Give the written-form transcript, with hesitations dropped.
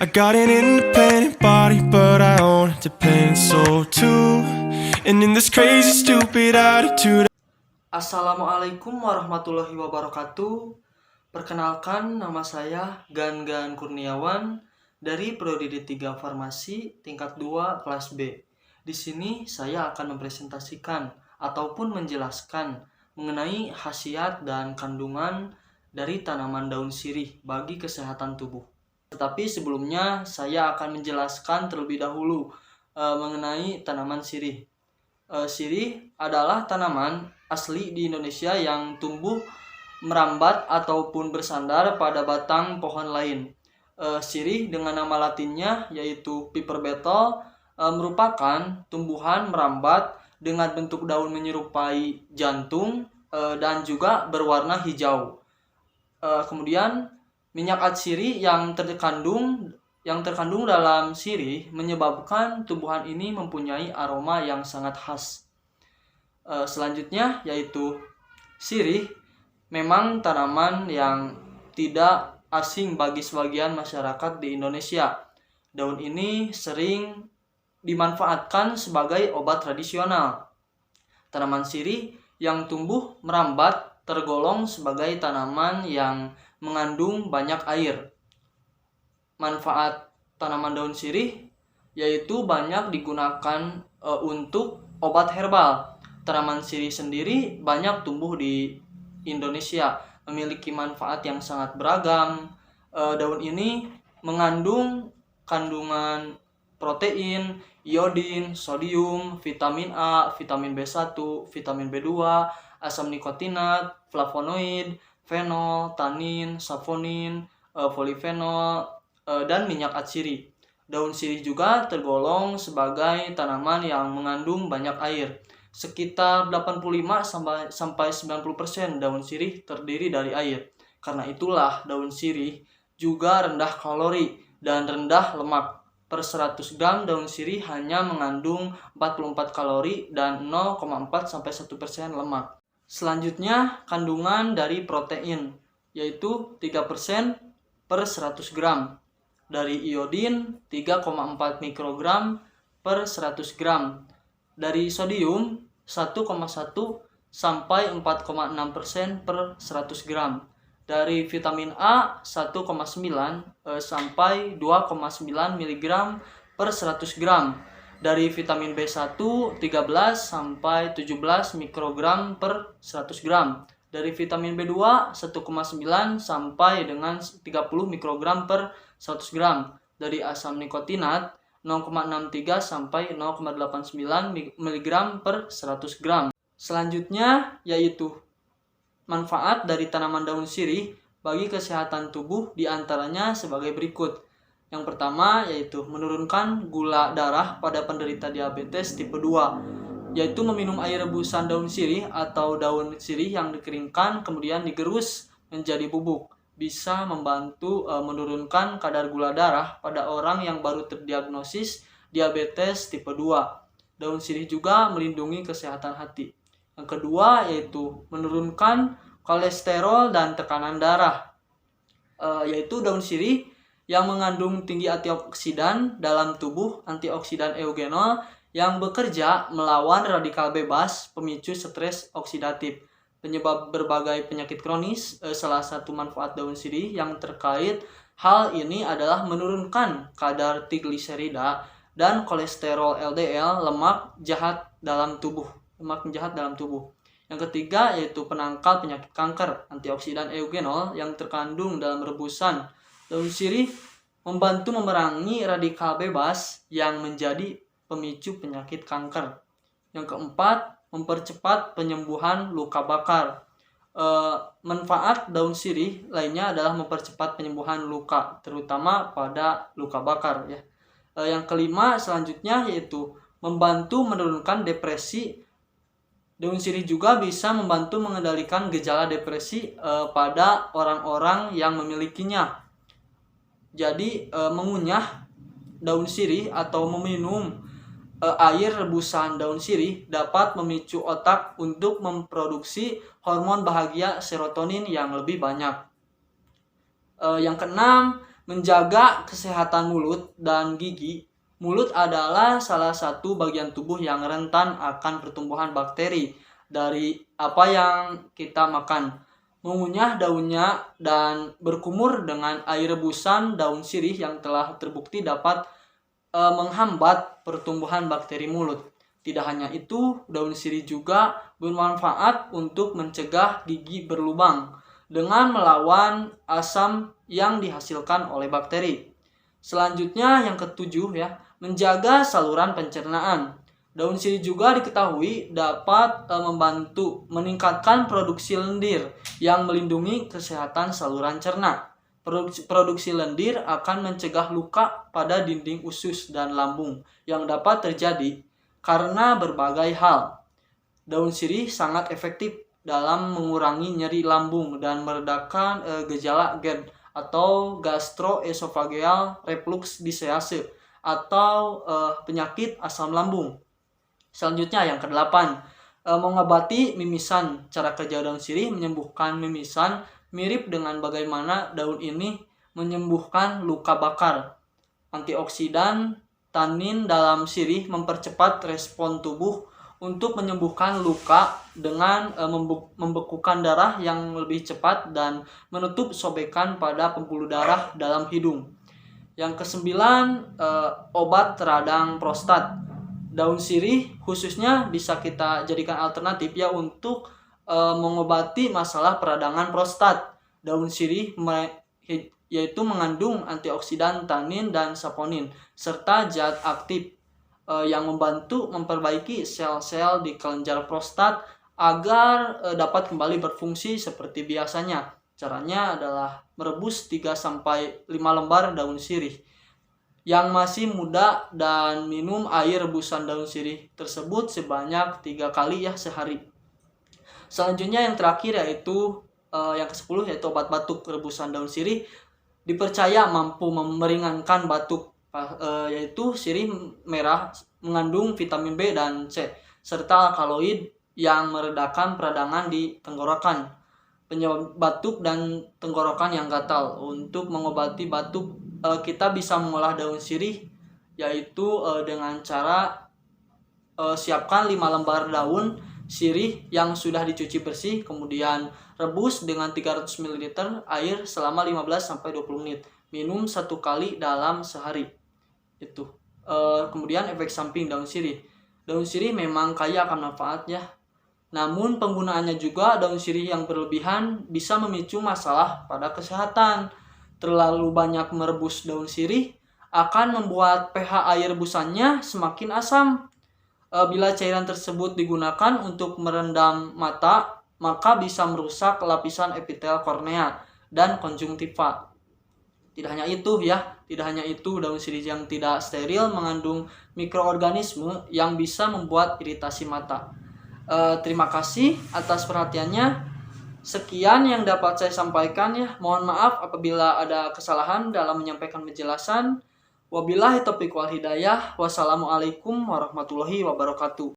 I got an independent body, but I own a dependent soul too. And in this crazy, stupid attitude. Assalamualaikum warahmatullahi wabarakatuh. Perkenalkan, nama saya Gan Kurniawan dari Prodi D3 Farmasi tingkat 2 kelas B. Di sini saya akan mempresentasikan ataupun menjelaskan mengenai khasiat dan kandungan dari tanaman daun sirih bagi kesehatan tubuh. Tetapi sebelumnya saya akan menjelaskan terlebih dahulu mengenai tanaman sirih. Sirih adalah tanaman asli di Indonesia yang tumbuh merambat ataupun bersandar pada batang pohon lain. Sirih dengan nama latinnya yaitu Piper beetle merupakan tumbuhan merambat dengan bentuk daun menyerupai jantung dan juga berwarna hijau. Kemudian minyak atsiri yang terkandung dalam sirih menyebabkan tumbuhan ini mempunyai aroma yang sangat khas. Selanjutnya yaitu sirih memang tanaman yang tidak asing bagi sebagian masyarakat di Indonesia. Daun ini sering dimanfaatkan sebagai obat tradisional. Tanaman sirih yang tumbuh merambat tergolong sebagai tanaman yang mengandung banyak air. Manfaat tanaman daun sirih yaitu banyak digunakan untuk obat herbal. Tanaman sirih sendiri banyak tumbuh di Indonesia, memiliki manfaat yang sangat beragam. Daun ini mengandung kandungan protein, iodin, sodium, vitamin A, vitamin B1, vitamin B2, asam nikotinat, flavonoid, fenol, tanin, saponin, polifenol, dan minyak atsiri. Daun sirih juga tergolong sebagai tanaman yang mengandung banyak air. Sekitar 85-90% daun sirih terdiri dari air. Karena itulah daun sirih juga rendah kalori dan rendah lemak. Per 100 gram daun sirih hanya mengandung 44 kalori dan 0,4-1% lemak. Selanjutnya kandungan dari protein yaitu 3% per 100 gram. Dari iodin 3,4 mikrogram per 100 gram. Dari sodium 1,1 sampai 4,6% per 100 gram. Dari vitamin A 1,9 sampai 2,9 mg per 100 gram. Dari vitamin B1 13 sampai 17 mikrogram per 100 gram. Dari vitamin B2 1,9 sampai dengan 30 mikrogram per 100 gram. Dari asam nikotinat 0,63 sampai 0,89 mg per 100 gram. Selanjutnya yaitu manfaat dari tanaman daun sirih bagi kesehatan tubuh diantaranya sebagai berikut. Yang pertama yaitu menurunkan gula darah pada penderita diabetes tipe 2, yaitu meminum air rebusan daun sirih atau daun sirih yang dikeringkan kemudian digerus menjadi bubuk. Bisa membantu menurunkan kadar gula darah pada orang yang baru terdiagnosis diabetes tipe 2. Daun sirih juga melindungi kesehatan hati. Yang kedua yaitu menurunkan kolesterol dan tekanan darah. Yaitu daun sirih yang mengandung tinggi antioksidan dalam tubuh, antioksidan eugenol yang bekerja melawan radikal bebas pemicu stres oksidatif, penyebab berbagai penyakit kronis. Salah satu manfaat daun sirih yang terkait hal ini adalah menurunkan kadar trigliserida dan kolesterol LDL, lemak jahat dalam tubuh. Yang ketiga yaitu penangkal penyakit kanker. Antioksidan eugenol yang terkandung dalam rebusan daun sirih membantu memerangi radikal bebas yang menjadi pemicu penyakit kanker. Yang keempat, mempercepat penyembuhan luka bakar. Manfaat daun sirih lainnya adalah mempercepat penyembuhan luka, terutama pada luka bakar ya. Yang kelima selanjutnya yaitu membantu menurunkan depresi. Daun sirih juga bisa membantu mengendalikan gejala depresi pada orang-orang yang memilikinya. Jadi mengunyah daun sirih atau meminum air rebusan daun sirih dapat memicu otak untuk memproduksi hormon bahagia serotonin yang lebih banyak. Yang keenam, Menjaga kesehatan mulut dan gigi. Mulut adalah salah satu bagian tubuh yang rentan akan pertumbuhan bakteri dari apa yang kita makan. Mengunyah daunnya dan berkumur dengan air rebusan daun sirih yang telah terbukti dapat menghambat pertumbuhan bakteri mulut. Tidak hanya itu, daun sirih juga bermanfaat untuk mencegah gigi berlubang dengan melawan asam yang dihasilkan oleh bakteri. Selanjutnya yang ketujuh ya, menjaga saluran pencernaan. Daun sirih juga diketahui dapat membantu meningkatkan produksi lendir yang melindungi kesehatan saluran cerna. Produksi lendir akan mencegah luka pada dinding usus dan lambung yang dapat terjadi karena berbagai hal. Daun sirih sangat efektif dalam mengurangi nyeri lambung dan meredakan gejala GERD atau gastroesophageal reflux disease atau penyakit asam lambung. Selanjutnya yang kedelapan, mengobati mimisan. Cara kerja daun sirih menyembuhkan mimisan mirip dengan bagaimana daun ini menyembuhkan luka bakar. Antioksidan tanin dalam sirih mempercepat respon tubuh untuk menyembuhkan luka dengan membekukan darah yang lebih cepat dan menutup sobekan pada pembuluh darah dalam hidung. Yang kesembilan, obat radang prostat. Daun sirih khususnya bisa kita jadikan alternatif ya untuk mengobati masalah peradangan prostat. Daun sirih yaitu mengandung antioksidan tanin dan saponin serta zat aktif yang membantu memperbaiki sel-sel di kelenjar prostat agar dapat kembali berfungsi seperti biasanya. Caranya adalah merebus 3-5 lembar daun sirih yang masih muda dan minum air rebusan daun sirih tersebut sebanyak 3 kali ya sehari. Selanjutnya yang terakhir yaitu yang ke-10 yaitu obat batuk. Rebusan daun sirih dipercaya mampu meringankan batuk, yaitu sirih merah mengandung vitamin B dan C serta alkaloid yang meredakan peradangan di tenggorokan, penyebab batuk dan tenggorokan yang gatal. Untuk mengobati batuk kita bisa mengolah daun sirih yaitu dengan cara siapkan 5 lembar daun sirih yang sudah dicuci bersih, kemudian rebus dengan 300 ml air selama 15-20 menit. Minum 1 kali dalam sehari. Itu. Kemudian efek samping daun sirih. Daun sirih memang kaya akan manfaatnya. Namun penggunaannya juga daun sirih yang berlebihan bisa memicu masalah pada kesehatan. Terlalu banyak merebus daun sirih akan membuat pH air rebusannya semakin asam. Bila cairan tersebut digunakan untuk merendam mata, maka bisa merusak lapisan epitel kornea dan konjungtiva. Tidak hanya itu, daun sirih yang tidak steril mengandung mikroorganisme yang bisa membuat iritasi mata. Terima kasih atas perhatiannya. Sekian yang dapat saya sampaikan ya. Mohon maaf apabila ada kesalahan dalam menyampaikan penjelasan. Wabillahi taufiq wal hidayah. Wassalamualaikum warahmatullahi wabarakatuh.